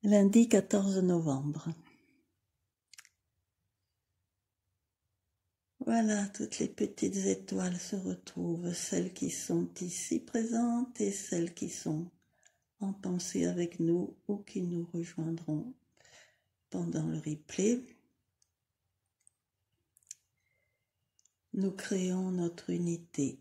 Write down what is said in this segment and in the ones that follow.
Lundi 14 novembre. Voilà, toutes les petites étoiles se retrouvent, celles qui sont ici présentes et celles qui sont en pensée avec nous ou qui nous rejoindront pendant le replay. Nous créons notre unité.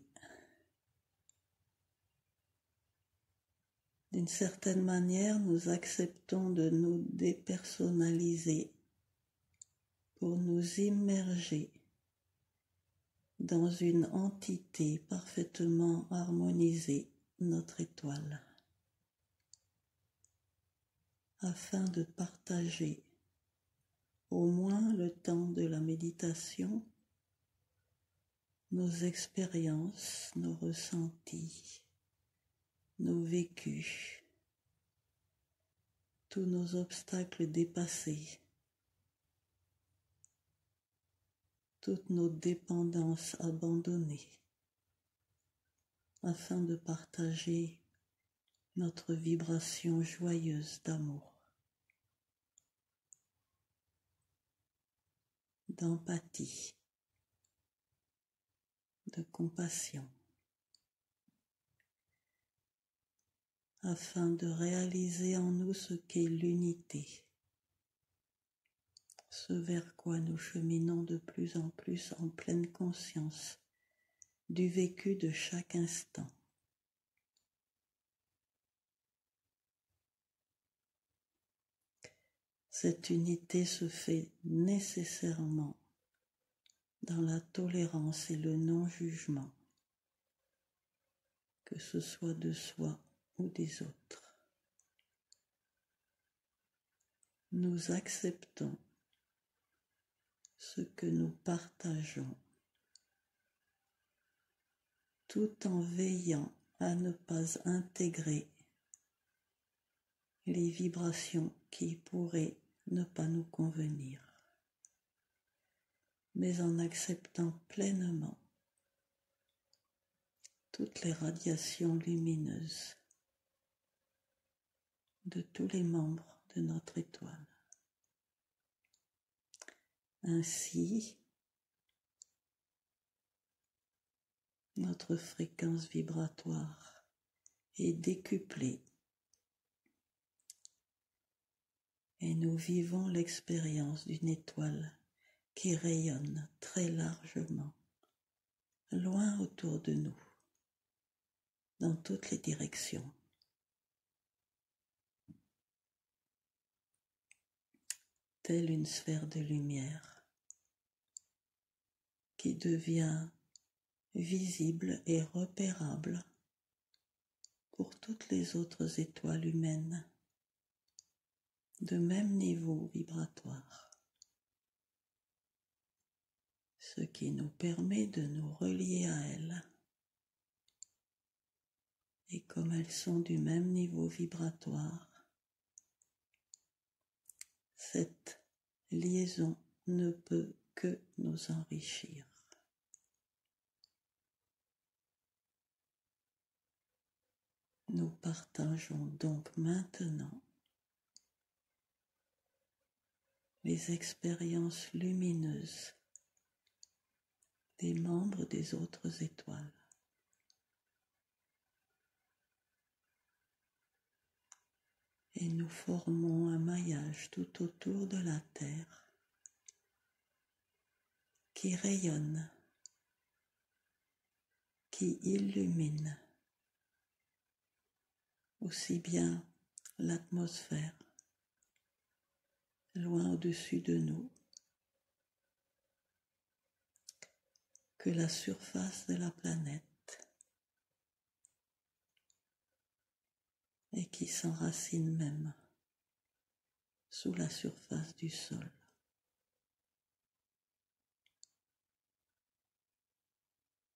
D'une certaine manière, nous acceptons de nous dépersonnaliser pour nous immerger dans une entité parfaitement harmonisée, notre étoile, afin de partager au moins le temps de la méditation, nos expériences, nos ressentis, nos vécus, tous nos obstacles dépassés, toutes nos dépendances abandonnées, afin de partager notre vibration joyeuse d'amour, d'empathie, de compassion, afin de réaliser en nous ce qu'est l'unité, ce vers quoi nous cheminons de plus en plus en pleine conscience du vécu de chaque instant. Cette unité se fait nécessairement dans la tolérance et le non-jugement, que ce soit de soi ou des autres. Nous acceptons ce que nous partageons, tout en veillant à ne pas intégrer les vibrations qui pourraient ne pas nous convenir, mais en acceptant pleinement toutes les radiations lumineuses de tous les membres de notre étoile. Ainsi, notre fréquence vibratoire est décuplée et nous vivons l'expérience d'une étoile qui rayonne très largement, loin autour de nous, dans toutes les directions. Telle une sphère de lumière qui devient visible et repérable pour toutes les autres étoiles humaines de même niveau vibratoire, ce qui nous permet de nous relier à elles. Et comme elles sont du même niveau vibratoire, cette liaison ne peut que nous enrichir. Nous partageons donc maintenant les expériences lumineuses des membres des autres étoiles. Et nous formons un maillage tout autour de la Terre qui rayonne, qui illumine aussi bien l'atmosphère loin au-dessus de nous que la surface de la planète et qui s'enracine même sous la surface du sol.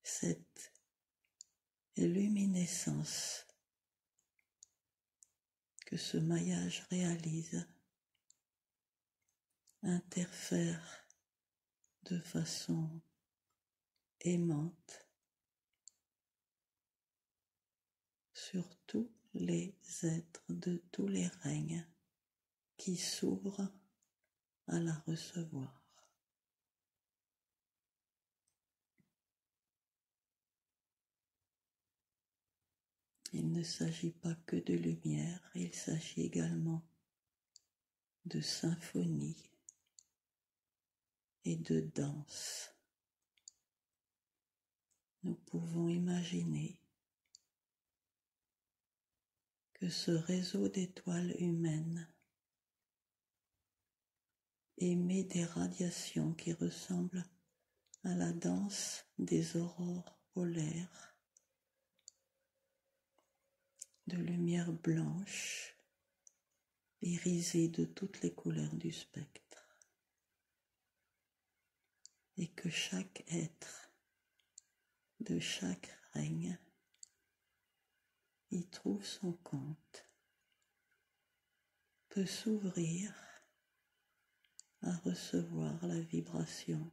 Cette luminescence que ce maillage réalise interfère de façon aimante sur tous les êtres de tous les règnes qui s'ouvre à la recevoir. Il ne s'agit pas que de lumière, il s'agit également de symphonie et de danse. Nous pouvons imaginer que ce réseau d'étoiles humaines émet des radiations qui ressemblent à la danse des aurores polaires, de lumière blanche irisée de toutes les couleurs du spectre, et que chaque être de chaque règne y trouve son compte, peut s'ouvrir à recevoir la vibration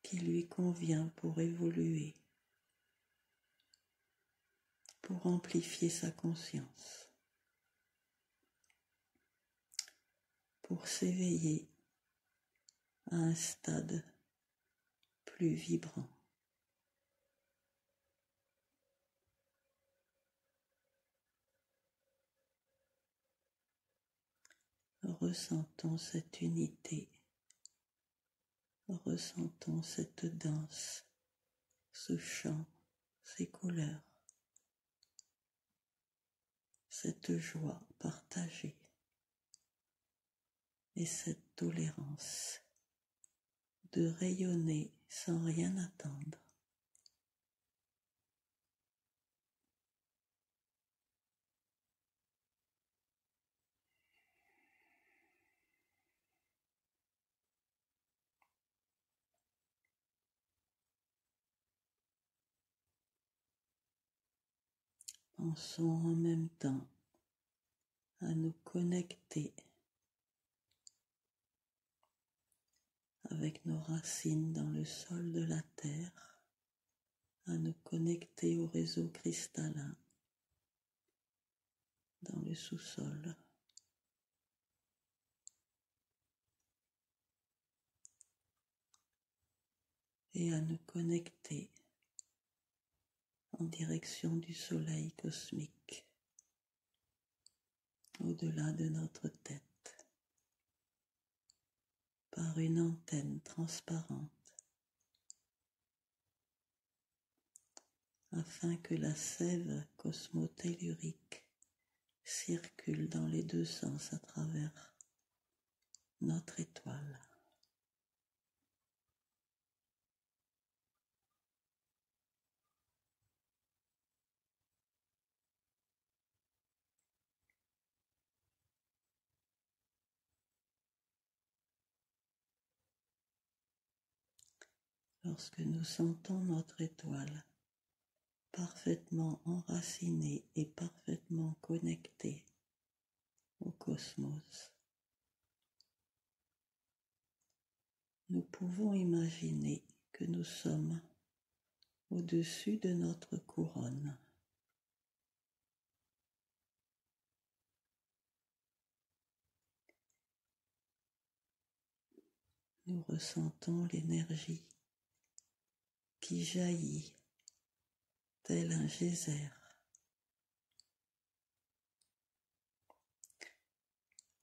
qui lui convient pour évoluer, pour amplifier sa conscience, pour s'éveiller à un stade plus vibrant. Ressentons cette unité, ressentons cette danse, ce chant, ces couleurs, cette joie partagée et cette tolérance de rayonner sans rien attendre. Pensons en même temps à nous connecter avec nos racines dans le sol de la terre, à nous connecter au réseau cristallin dans le sous-sol. Et à nous connecter en direction du soleil cosmique, au-delà de notre tête, par une antenne transparente, afin que la sève cosmotellurique circule dans les deux sens à travers notre étoile. Lorsque nous sentons notre étoile parfaitement enracinée et parfaitement connectée au cosmos, nous pouvons imaginer que nous sommes au-dessus de notre couronne. Nous ressentons l'énergie qui jaillit tel un geyser.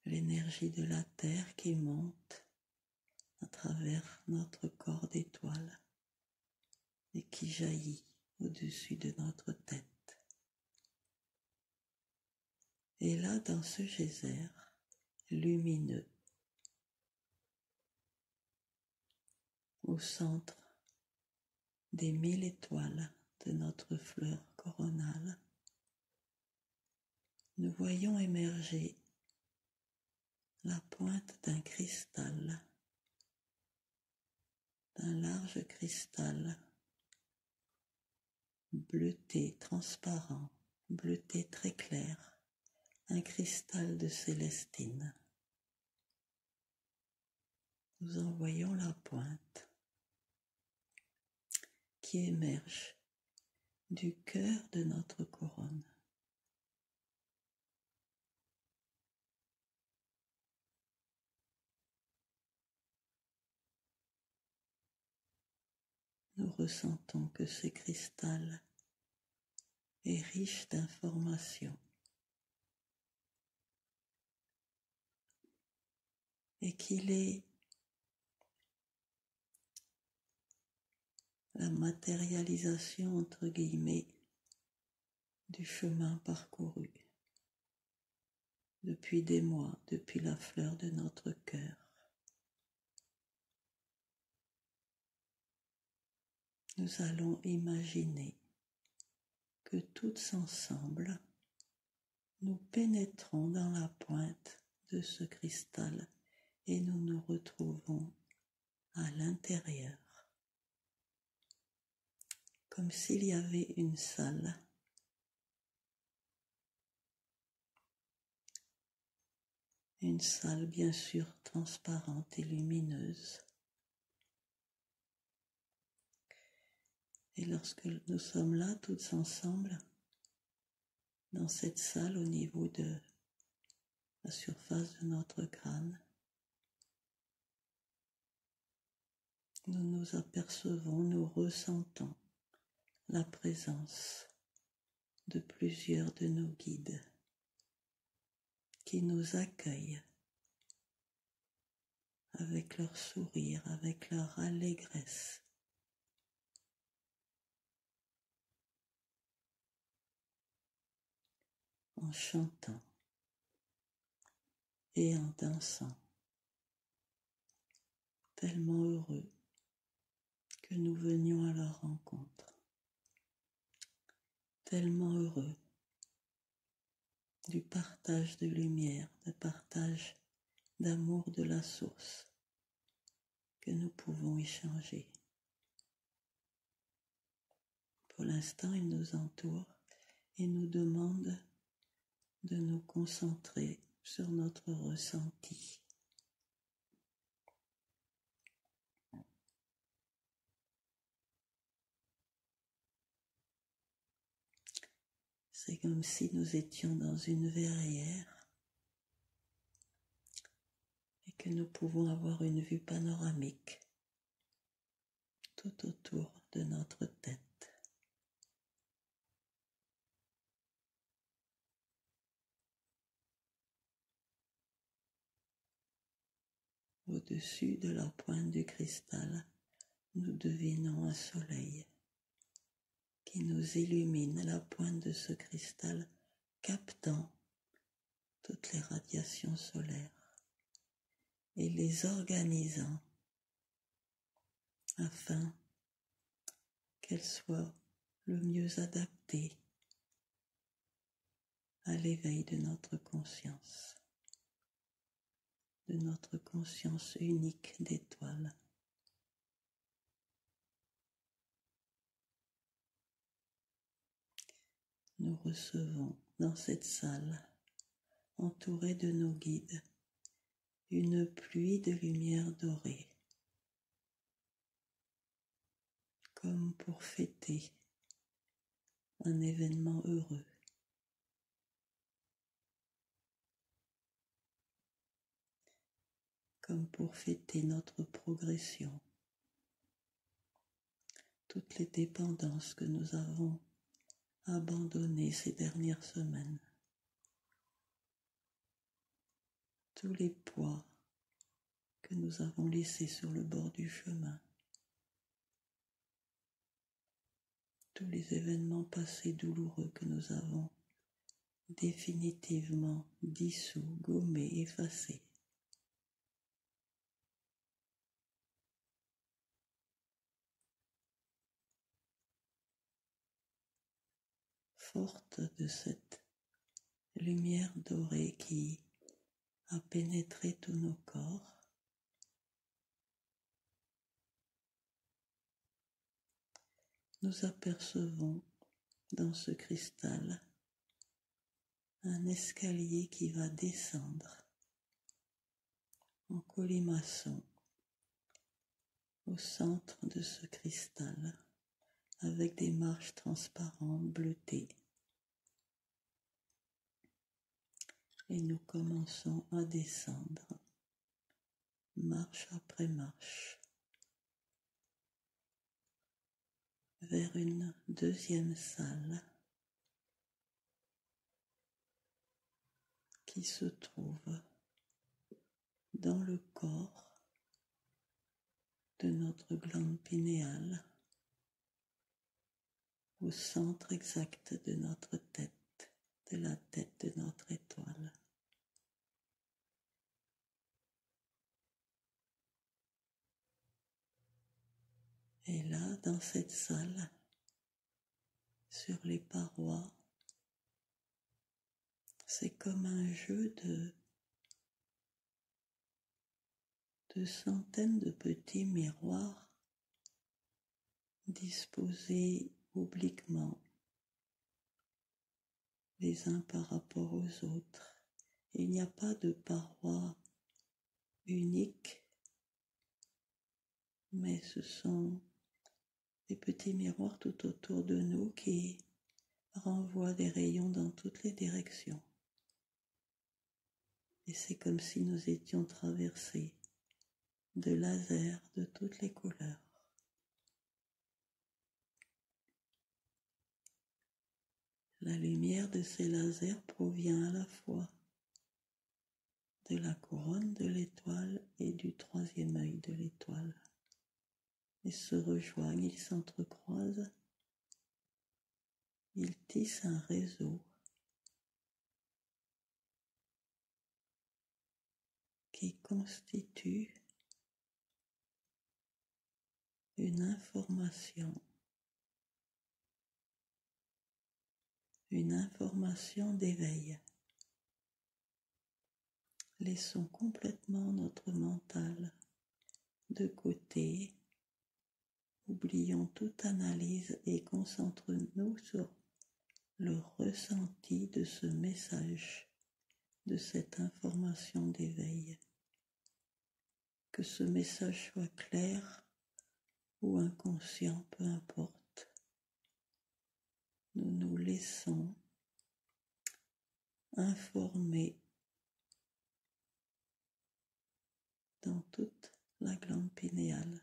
L'énergie de la terre qui monte à travers notre corps d'étoile et qui jaillit au-dessus de notre tête. Et là, dans ce geyser lumineux, au centre des 1000 étoiles de notre fleur coronale, nous voyons émerger la pointe d'un cristal, d'un large cristal bleuté, transparent, bleuté très clair, un cristal de célestine. Nous en voyons la pointe qui émerge du cœur de notre couronne. nous ressentons que ce cristal est riche d'informations et qu'il est la matérialisation, entre guillemets, du chemin parcouru depuis des mois, depuis la fleur de notre cœur. Nous allons imaginer que tous ensemble, nous pénétrons dans la pointe de ce cristal et nous nous retrouvons à l'intérieur, comme s'il y avait une salle bien sûr transparente et lumineuse. Et lorsque nous sommes là tous ensemble, dans cette salle au niveau de la surface de notre crâne, nous nous apercevons, nous ressentons la présence de plusieurs de nos guides qui nous accueillent avec leur sourire, avec leur allégresse. En chantant et en dansant, tellement heureux que nous venions à leur rencontre, tellement heureux du partage de lumière, du partage d'amour de la source que nous pouvons échanger. Pour l'instant, il nous entoure et nous demande de nous concentrer sur notre ressenti. C'est comme si nous étions dans une verrière et que nous pouvons avoir une vue panoramique tout autour de notre tête. Au-dessus de la pointe du cristal, nous devinons un soleil qui nous illumine, la pointe de ce cristal captant toutes les radiations solaires et les organisant afin qu'elles soient le mieux adaptées à l'éveil de notre conscience unique d'étoiles. Nous recevons dans cette salle, entourée de nos guides, une pluie de lumière dorée, comme pour fêter un événement heureux. Comme pour fêter notre progression, toutes les dépendances que nous avons abandonnées ces dernières semaines, tous les poids que nous avons laissés sur le bord du chemin, tous les événements passés douloureux que nous avons définitivement dissous, gommés, effacés. Forte de cette lumière dorée qui a pénétré tous nos corps, nous apercevons dans ce cristal un escalier qui va descendre en colimaçon au centre de ce cristal avec des marches transparentes bleutées. Et nous commençons à descendre, marche après marche. vers une deuxième salle qui se trouve dans le corps de notre glande pinéale, au centre exact de notre tête, de la tête de notre étoile. Et là, dans cette salle, sur les parois, c'est comme un jeu de centaines de petits miroirs disposés obliquement, les uns par rapport aux autres. Et il n'y a pas de paroi unique, mais ce sont des petits miroirs tout autour de nous qui renvoient des rayons dans toutes les directions. Et c'est comme si nous étions traversés de lasers de toutes les couleurs. La lumière de ces lasers provient à la fois de la couronne de l'étoile et du troisième œil de l'étoile. Ils se rejoignent, ils s'entrecroisent, ils tissent un réseau qui constitue une information d'éveil. Laissons complètement notre mental de côté, oublions toute analyse et concentrons-nous sur le ressenti de ce message, de cette information d'éveil. Que ce message soit clair ou inconscient, peu importe. Nous nous laissons informer dans toute la glande pinéale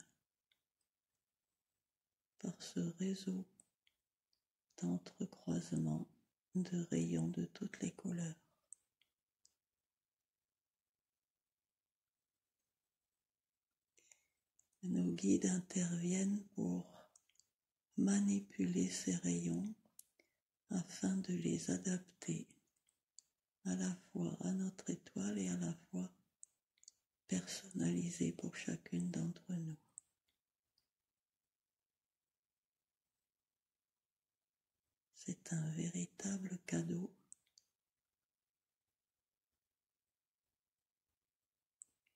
par ce réseau d'entrecroisement de rayons de toutes les couleurs. Nos guides interviennent pour manipuler ces rayons afin de les adapter à la fois à notre étoile et à la fois personnalisés pour chacune d'entre nous. C'est un véritable cadeau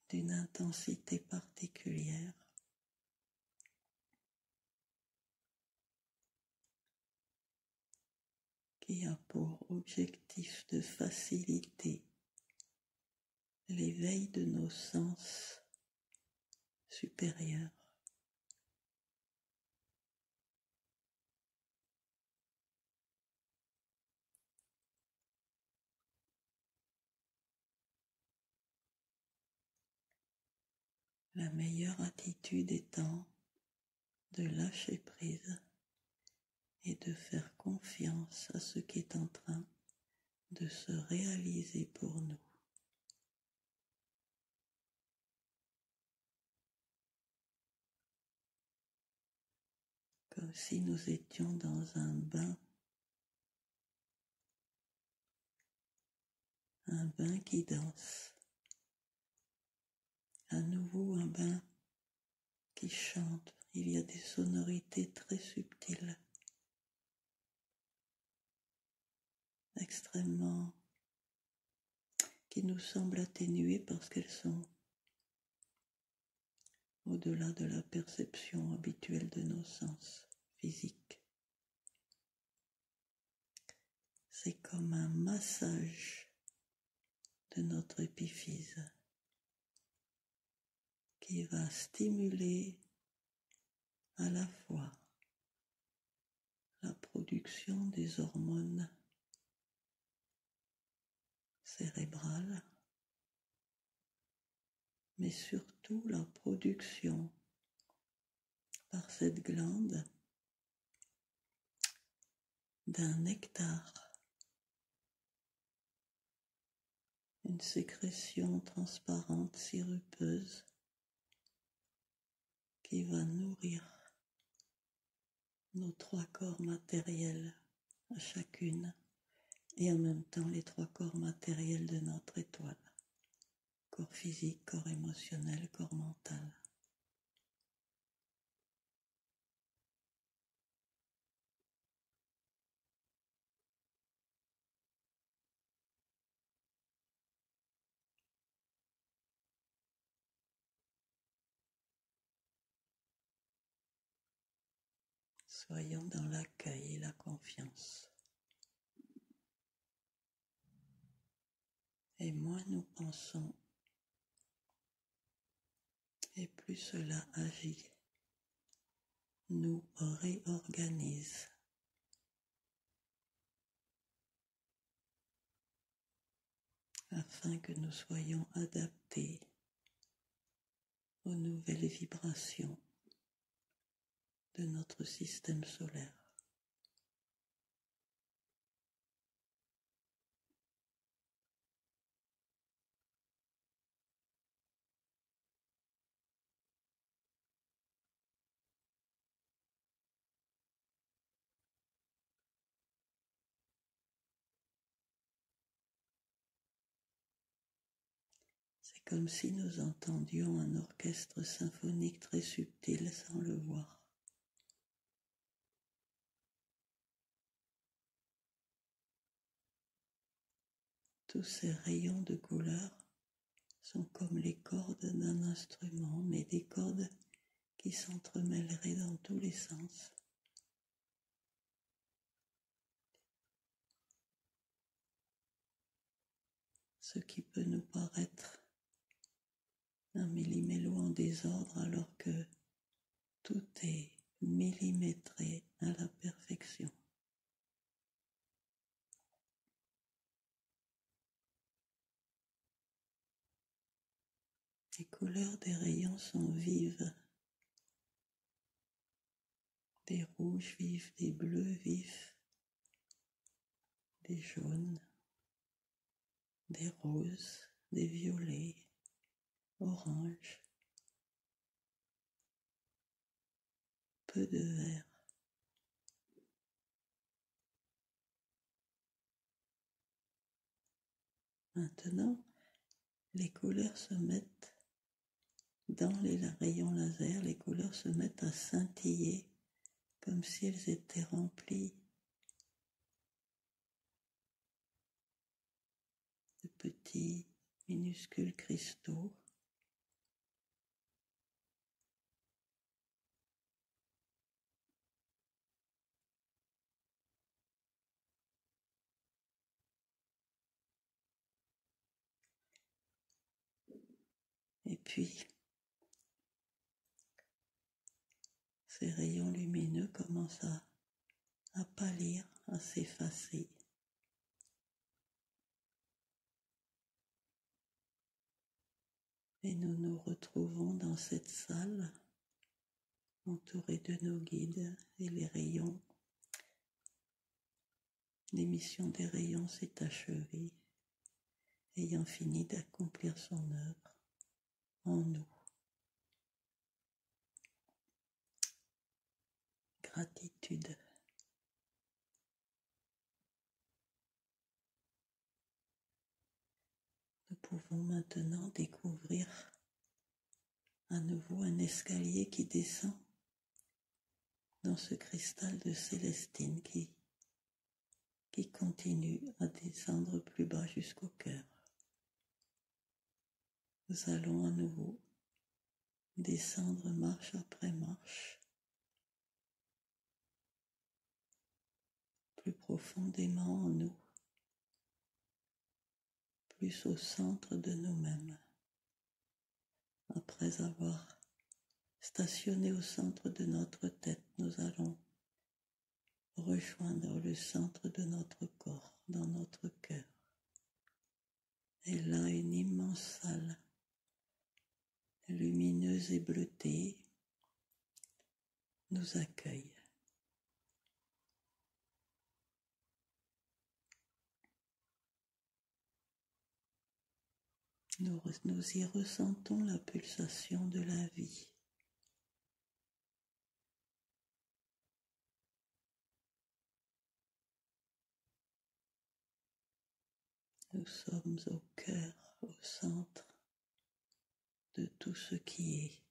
d'une intensité particulière qui a pour objectif de faciliter l'éveil de nos sens supérieurs. La meilleure attitude étant de lâcher prise et de faire confiance à ce qui est en train de se réaliser pour nous. Comme si nous étions dans un bain qui danse. À nouveau un bain qui chante. Il y a des sonorités très subtiles, extrêmement, qui nous semblent atténuées parce qu'elles sont au-delà de la perception habituelle de nos sens physiques. C'est comme un massage de notre épiphyse qui va stimuler à la fois la production des hormones cérébrales, mais surtout la production par cette glande d'un nectar, une sécrétion transparente, sirupeuse, qui va nourrir nos 3 corps matériels à chacune, et en même temps les 3 corps matériels de notre étoile. Corps physique, corps émotionnel, corps mental. Soyons dans l'accueil et la confiance. Et moins nous pensons, et plus cela agit, nous réorganise, afin que nous soyons adaptés aux nouvelles vibrations de notre système solaire. C'est comme si nous entendions un orchestre symphonique très subtil sans le voir. Tous ces rayons de couleur sont comme les cordes d'un instrument, mais des cordes qui s'entremêleraient dans tous les sens. Ce qui peut nous paraître un millimélo en désordre alors que tout est millimétré à la perfection. Les couleurs des rayons sont vives, des rouges vifs, des bleus vifs, des jaunes, des roses, des violets, oranges, peu de vert. Maintenant, les couleurs se mettent dans les rayons laser, les couleurs se mettent à scintiller comme si elles étaient remplies de petits minuscules cristaux. Et puis, ces rayons lumineux commencent à pâlir, à s'effacer. Et nous nous retrouvons dans cette salle, entourés de nos guides, et les rayons. L'émission des rayons s'est achevée, ayant fini d'accomplir son œuvre en nous. Gratitude. Nous pouvons maintenant découvrir à nouveau un escalier qui descend dans ce cristal de Célestine qui continue à descendre plus bas jusqu'au cœur. Nous allons à nouveau descendre marche après marche, plus profondément en nous, plus au centre de nous-mêmes. Après avoir stationné au centre de notre tête, nous allons rejoindre le centre de notre corps, dans notre cœur. Et là, une immense salle, lumineuse et bleutée, nous accueille. Nous y ressentons la pulsation de la vie. Nous sommes au cœur, au centre de tout ce qui est.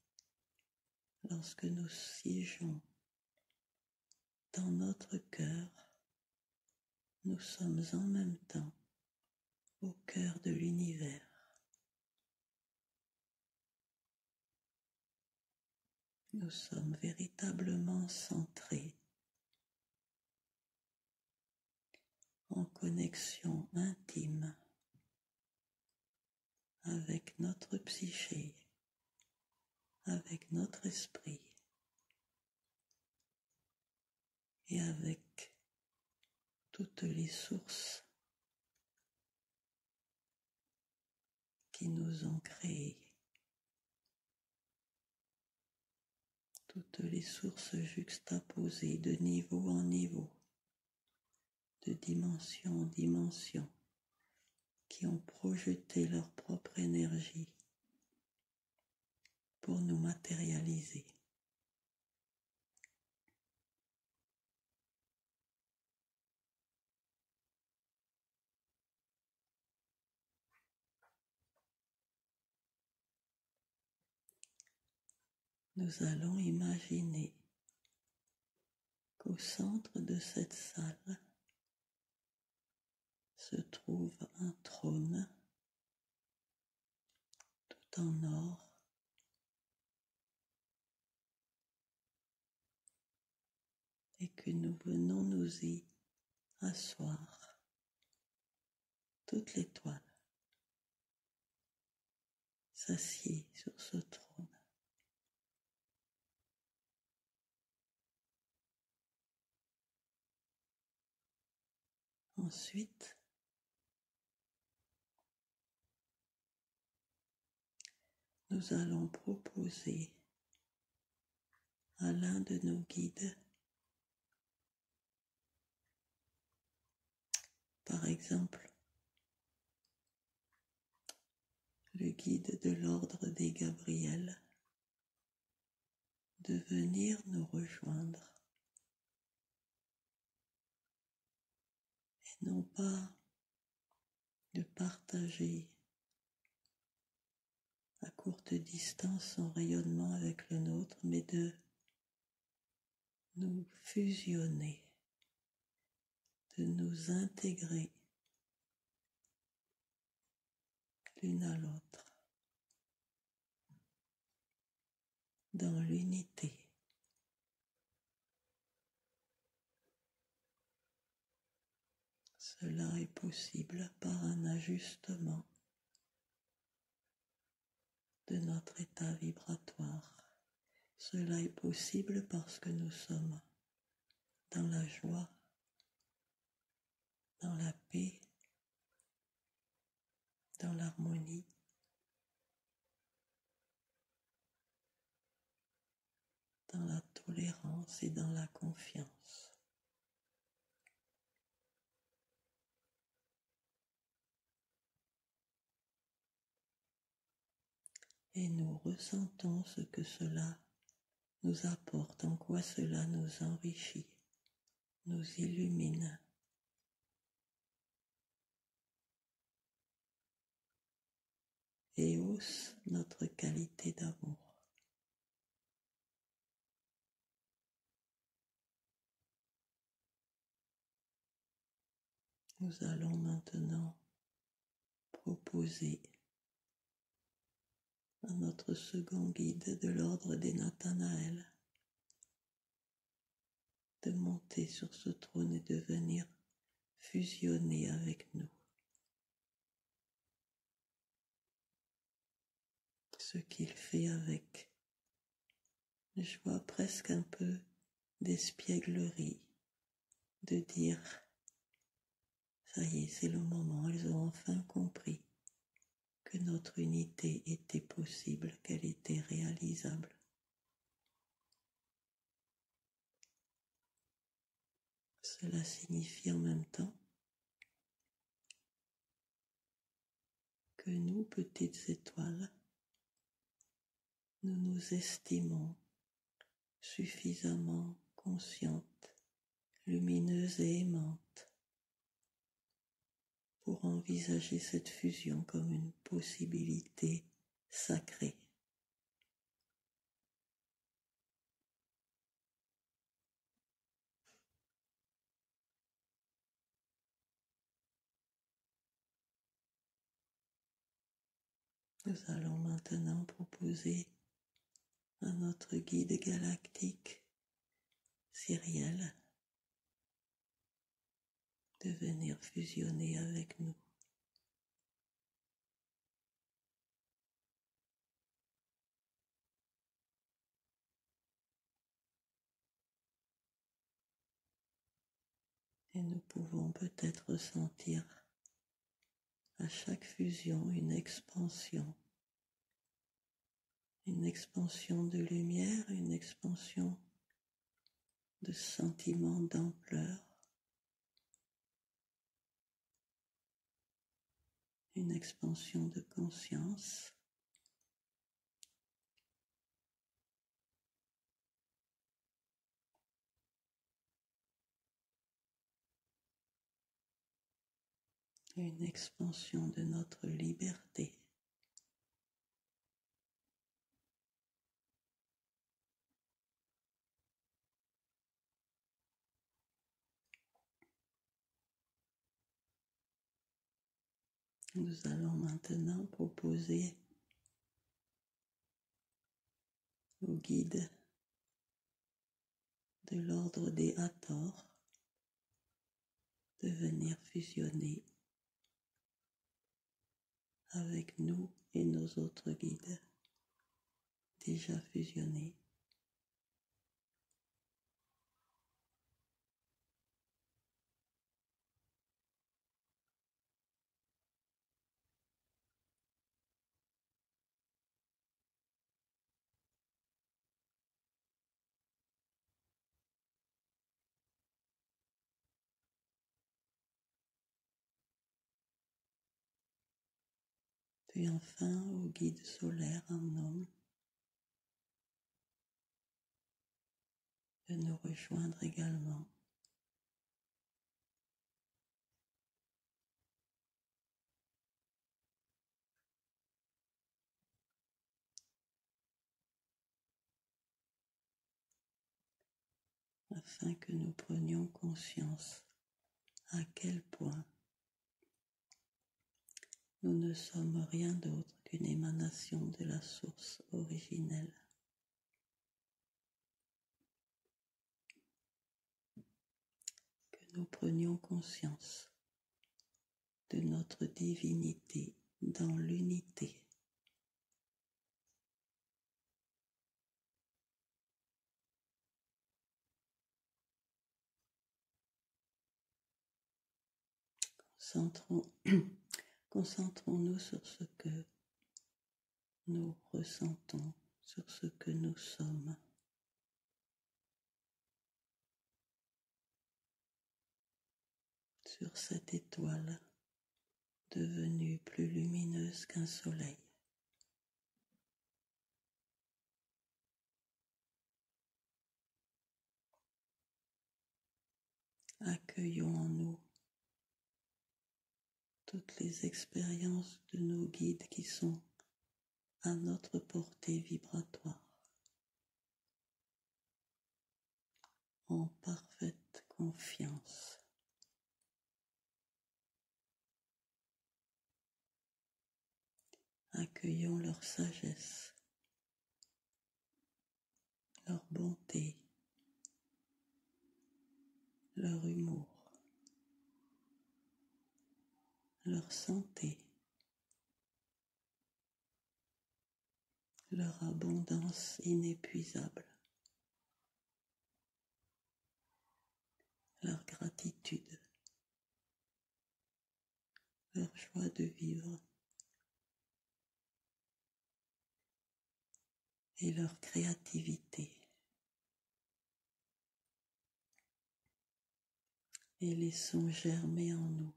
Lorsque nous siégeons dans notre cœur, nous sommes en même temps au cœur de l'univers. Nous sommes véritablement centrés, en connexion intime avec notre psyché, avec notre esprit et avec toutes les sources qui nous ont créés, toutes les sources juxtaposées de niveau en niveau, de dimension en dimension, qui ont projeté leur propre énergie pour nous matérialiser. Nous allons imaginer qu'au centre de cette salle se trouve un trône tout en or et que nous venons nous y asseoir. Toute l'étoile s'assied sur ce trône. Ensuite, nous allons proposer à l'un de nos guides, par exemple, le guide de l'ordre des Gabriels, de venir nous rejoindre et non pas de partager à courte distance son rayonnement avec le nôtre, mais de nous fusionner, de nous intégrer l'une à l'autre dans l'unité. Cela est possible par un ajustement de notre état vibratoire. Cela est possible parce que nous sommes dans la joie, dans la paix, dans l'harmonie, dans la tolérance et dans la confiance. Et nous ressentons ce que cela nous apporte, en quoi cela nous enrichit, nous illumine. Et hausse notre qualité d'amour. Nous allons maintenant proposer à notre second guide de l'ordre des Nathanaël de monter sur ce trône et de venir fusionner avec nous. Ce qu'il fait avec joie, presque un peu d'espièglerie, de dire « ça y est, c'est le moment, elles ont enfin compris que notre unité était possible, qu'elle était réalisable. » Cela signifie en même temps que nous, petites étoiles, nous nous estimons suffisamment conscientes, lumineuses et aimantes pour envisager cette fusion comme une possibilité sacrée. Nous allons maintenant proposer à notre guide galactique, Cyriel, de venir fusionner avec nous. Et nous pouvons peut-être ressentir à chaque fusion une expansion de lumière, une expansion de sentiment d'ampleur, une expansion de conscience. Une expansion de notre liberté. Nous allons maintenant proposer au guide de l'ordre des Hathors de venir fusionner avec nous et nos autres guides déjà fusionnés. Puis enfin au guide solaire en homme de nous rejoindre également. Afin que nous prenions conscience à quel point nous ne sommes rien d'autre qu'une émanation de la source originelle. Que nous prenions conscience de notre divinité dans l'unité. Concentrons-nous sur ce que nous ressentons, sur ce que nous sommes. Sur cette étoile devenue plus lumineuse qu'un soleil. Accueillons en nous toutes les expériences de nos guides qui sont à notre portée vibratoire, en parfaite confiance. Accueillons leur sagesse, leur bonté, leur humour, leur santé, leur abondance inépuisable, leur gratitude, leur joie de vivre et leur créativité. Et laissons germer en nous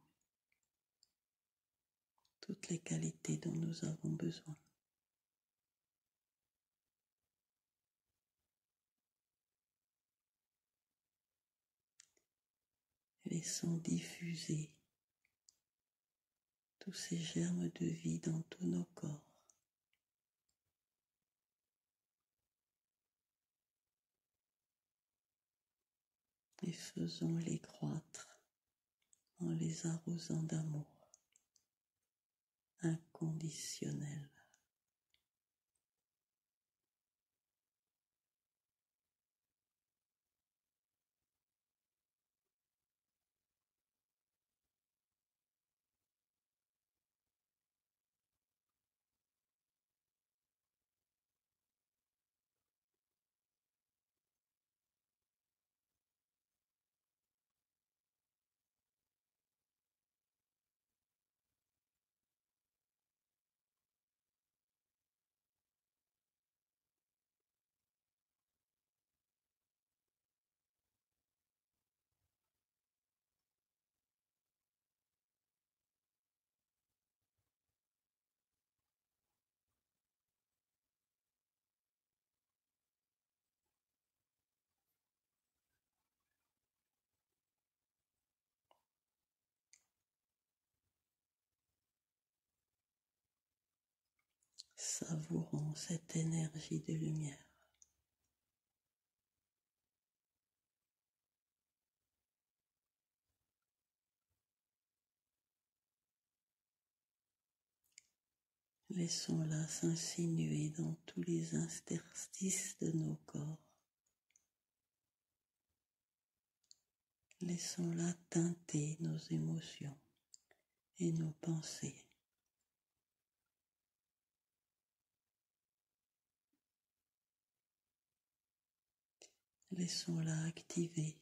toutes les qualités dont nous avons besoin. Laissons diffuser tous ces germes de vie dans tous nos corps. Et faisons-les croître en les arrosant d'amour inconditionnel. Savourons cette énergie de lumière. Laissons-la s'insinuer dans tous les interstices de nos corps. Laissons-la teinter nos émotions et nos pensées. Laissons-la activer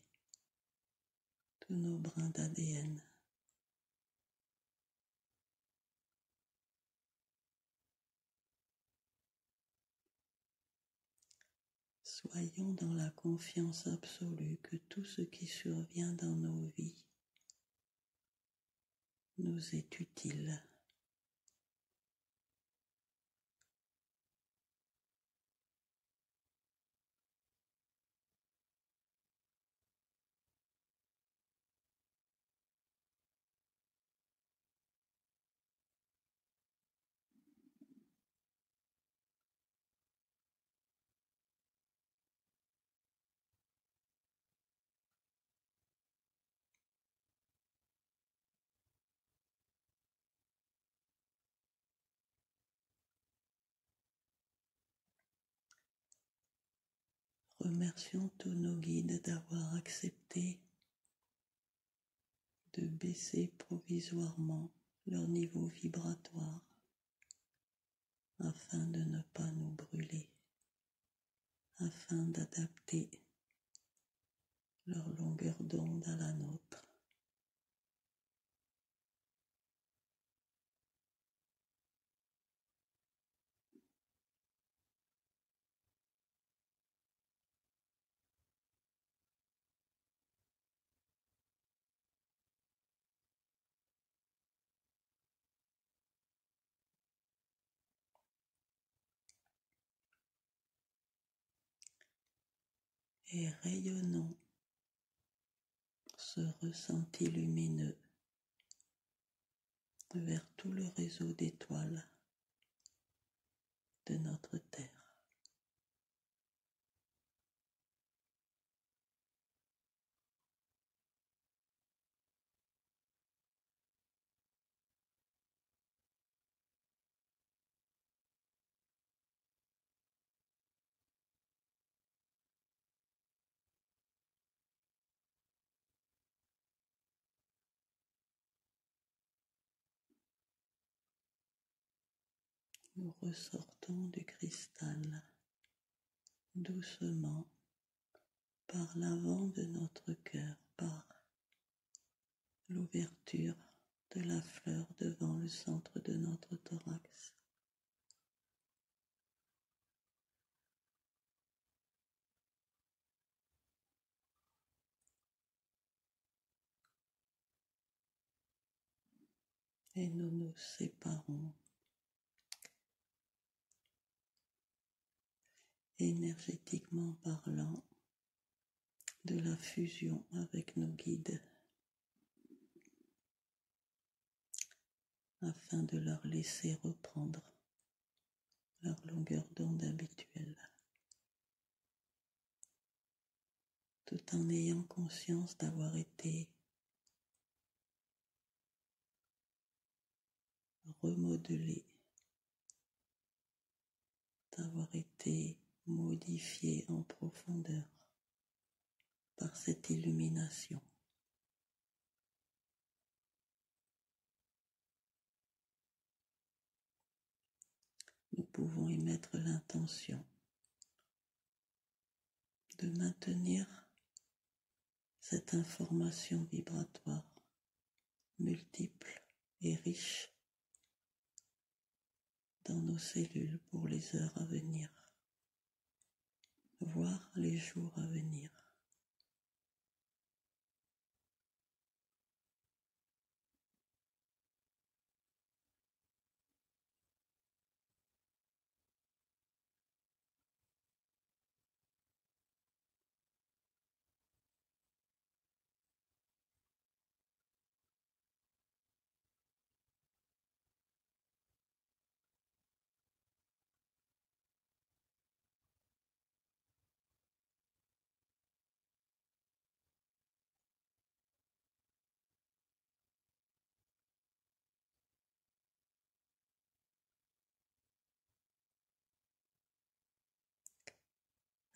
tous nos brins d'ADN. Soyons dans la confiance absolue que tout ce qui survient dans nos vies nous est utile. Remercions tous nos guides d'avoir accepté de baisser provisoirement leur niveau vibratoire afin de ne pas nous brûler, afin d'adapter leur longueur d'onde à la nôtre. Et rayonnons ce ressenti lumineux vers tout le réseau d'étoiles de notre Terre. Nous ressortons du cristal doucement par l'avant de notre cœur, par l'ouverture de la fleur devant le centre de notre thorax. et nous nous séparons énergétiquement parlant de la fusion avec nos guides afin de leur laisser reprendre leur longueur d'onde habituelle, tout en ayant conscience d'avoir été remodelé, d'avoir été modifié en profondeur par cette illumination. Nous pouvons y mettre l'intention de maintenir cette information vibratoire multiple et riche dans nos cellules pour les heures à venir, voire les jours à venir.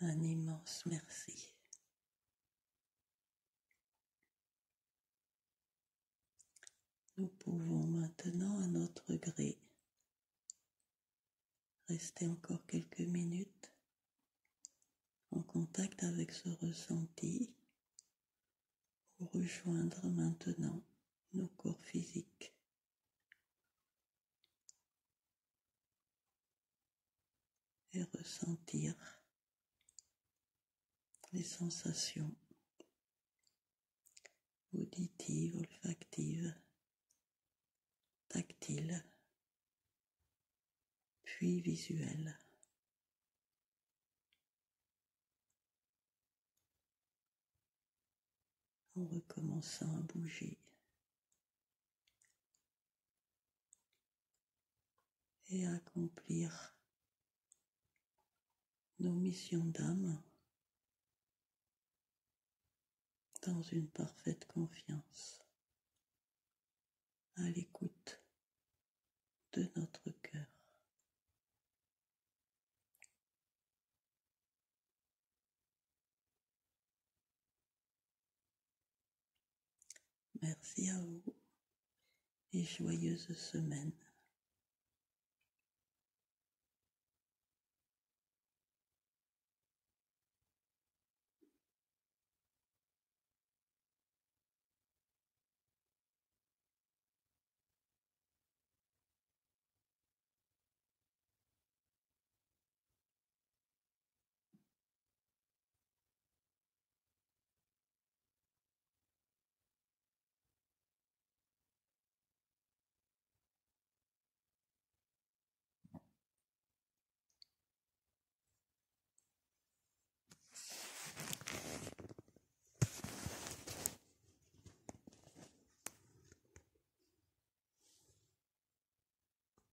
Un immense merci. Nous pouvons maintenant, à notre gré, rester encore quelques minutes en contact avec ce ressenti pour rejoindre maintenant nos corps physiques et ressentir les sensations auditives, olfactives, tactiles, puis visuelles. En recommençant à bouger et à accomplir nos missions d'âme dans une parfaite confiance, à l'écoute de notre cœur. Merci à vous et joyeuse semaine.